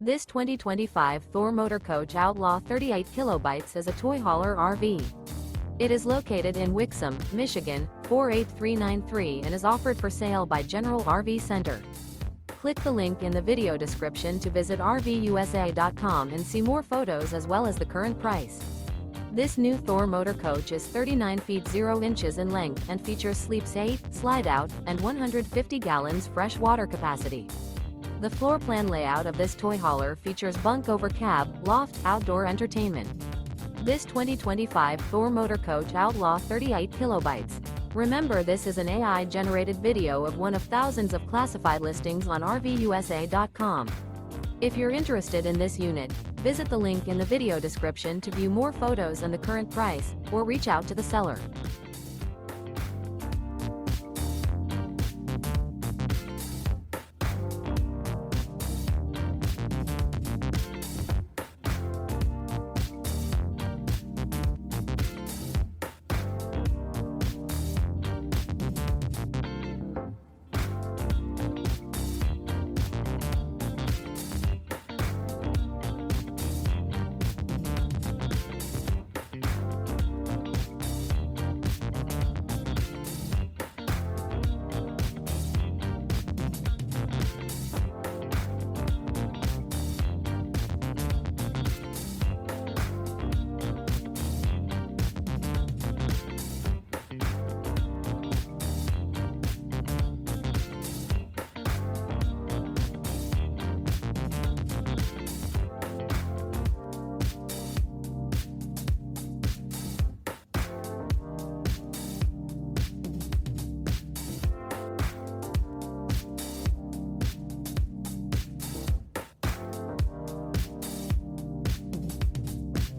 This 2025 Thor Motor Coach Outlaw 38 kilobytes is a toy hauler RV. It is located in Wixom, Michigan, 48393 and is offered for sale by General RV Center. Click the link in the video description to visit RVUSA.com and see more photos as well as the current price. This new Thor Motor Coach is 39 feet 0 inches in length and features sleeps 8, Slideout, and 150 gallons fresh water capacity. The floor plan layout of this toy hauler features Bunk Over Cab, Loft, outdoor entertainment. This 2025 Thor Motor Coach Outlaw 38 kilobytes. Remember, this is an AI-generated video of one of thousands of classified listings on RVUSA.com. If you're interested in this unit, visit the link in the video description to view more photos and the current price, or reach out to the seller.